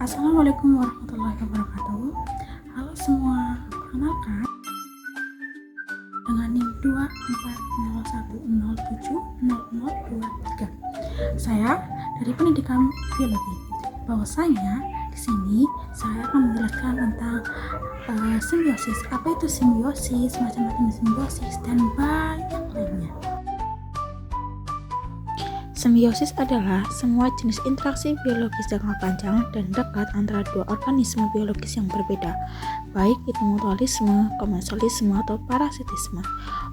Assalamualaikum warahmatullahi wabarakatuh. Halo semua, perkenalkan dengan NIM 2401070023. Saya dari Pendidikan Biologi. Bahwasanya di sini saya akan menjelaskan tentang simbiosis. Apa itu simbiosis, macam-macam simbiosis, dan banyak lainnya. Simbiosis adalah semua jenis interaksi biologis jangka panjang dan dekat antara dua organisme biologis yang berbeda, baik itu mutualisme, komensalisme, atau parasitisme.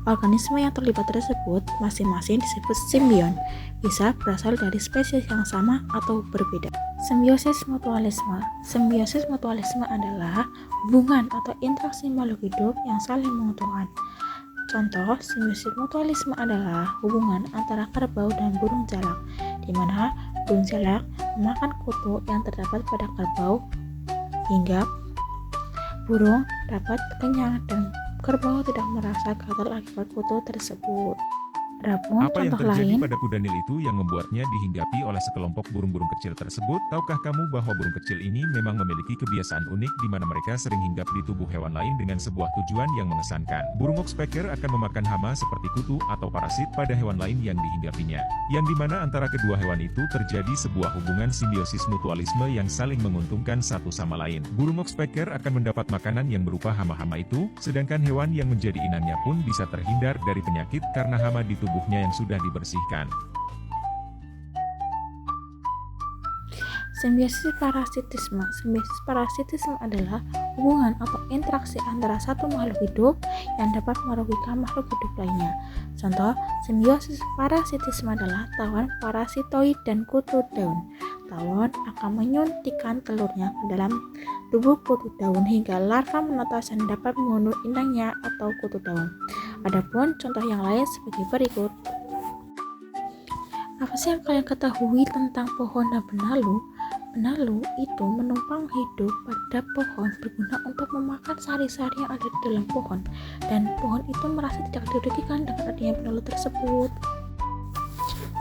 Organisme yang terlibat tersebut masing-masing disebut simbion, bisa berasal dari spesies yang sama atau berbeda. Simbiosis mutualisme. Simbiosis mutualisme adalah hubungan atau interaksi makhluk hidup yang saling menguntungkan. Contoh simbiosis mutualisme adalah hubungan antara kerbau dan burung jalak, di mana burung jalak memakan kutu yang terdapat pada kerbau hingga burung dapat kenyang dan kerbau tidak merasa gatal akibat kutu tersebut. Adapun Apa yang contoh terjadi lain, pada kuda Nil itu yang membuatnya dihinggapi oleh sekelompok burung-burung kecil tersebut? Tahukah kamu bahwa burung kecil ini memang memiliki kebiasaan unik di mana mereka sering hinggap di tubuh hewan lain dengan sebuah tujuan yang mengesankan. Burung oxpecker akan memakan hama seperti kutu atau parasit pada hewan lain yang dihinggapinya, yang dimana antara kedua hewan itu terjadi sebuah hubungan simbiosis mutualisme yang saling menguntungkan satu sama lain. Burung oxpecker akan mendapat makanan yang berupa hama-hama itu, sedangkan hewan yang menjadi inangnya pun bisa terhindar dari penyakit karena hama di tubuhnya yang sudah dibersihkan. simbiosis parasitisme. Simbiosis parasitisme adalah hubungan atau interaksi antara satu makhluk hidup yang dapat merugikan makhluk hidup lainnya. Contoh, simbiosis parasitisme adalah tawon parasitoid dan kutu daun. Tawon akan menyuntikkan telurnya ke dalam tubuh kutu daun hingga larva menetas dan dapat membunuh inangnya atau kutu daun. Adapun contoh yang lain sebagai berikut. Apa sih yang kalian ketahui tentang pohon dan benalu? Benalu itu menumpang hidup pada pohon berguna untuk memakan sari-sari yang ada di dalam pohon, dan pohon itu merasa tidak dirugikan dengan adanya benalu tersebut.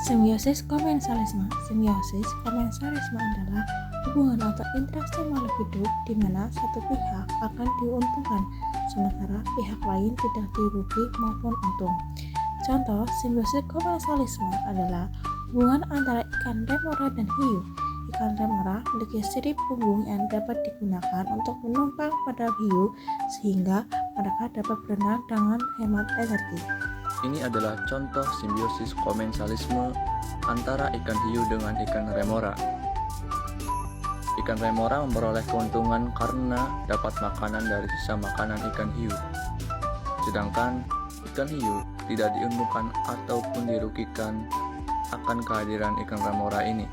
Simbiosis komensalisme. Simbiosis komensalisme adalah hubungan atau interaksi makhluk hidup di mana satu pihak akan diuntungkan sementara pihak lain tidak dirugi maupun untung. Contoh simbiosis komensalisme adalah hubungan antara ikan remora dan hiu. Ikan remora memiliki sirip punggung yang dapat digunakan untuk menumpang pada hiu sehingga mereka dapat berenang dengan hemat energi. Ini adalah contoh simbiosis komensalisme antara ikan hiu dengan ikan remora. Ikan remora memperoleh keuntungan karena dapat makanan dari sisa makanan ikan hiu. Sedangkan ikan hiu tidak diuntungkan ataupun dirugikan akan kehadiran ikan remora ini.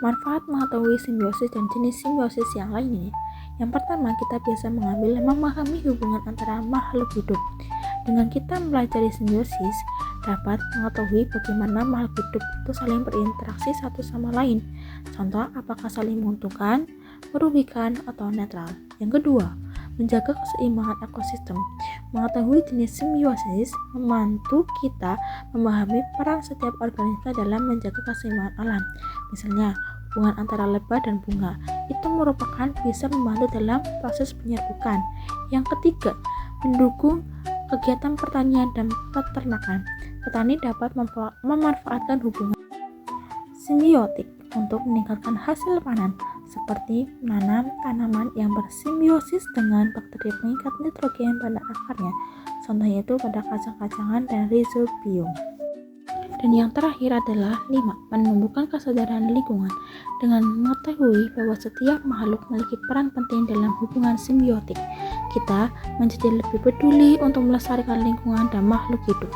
Manfaat mengetahui simbiosis dan jenis simbiosis yang lainnya. Yang pertama, kita biasa memahami hubungan antara makhluk hidup. Dengan kita mempelajari simbiosis, dapat mengetahui bagaimana makhluk hidup itu saling berinteraksi satu sama lain. Contoh, apakah saling menguntungkan, merugikan, atau netral. Yang kedua, menjaga keseimbangan ekosistem. Mengetahui jenis simbiosis membantu kita memahami peran setiap organisme dalam menjaga keseimbangan alam. Misalnya, hubungan antara lebah dan bunga itu merupakan bisa membantu dalam proses penyerbukan. Yang ketiga, mendukung kegiatan pertanian dan peternakan. Petani dapat memanfaatkan hubungan simbiotik untuk meningkatkan hasil panen, seperti menanam tanaman yang bersimbiosis dengan bakteri pengikat nitrogen pada akarnya. Contohnya itu pada kacang-kacangan dan rhizobium. Dan yang terakhir adalah 5. Menumbuhkan kesadaran lingkungan. Dengan mengetahui bahwa setiap makhluk memiliki peran penting dalam hubungan simbiotik, kita menjadi lebih peduli untuk melestarikan lingkungan dan makhluk hidup.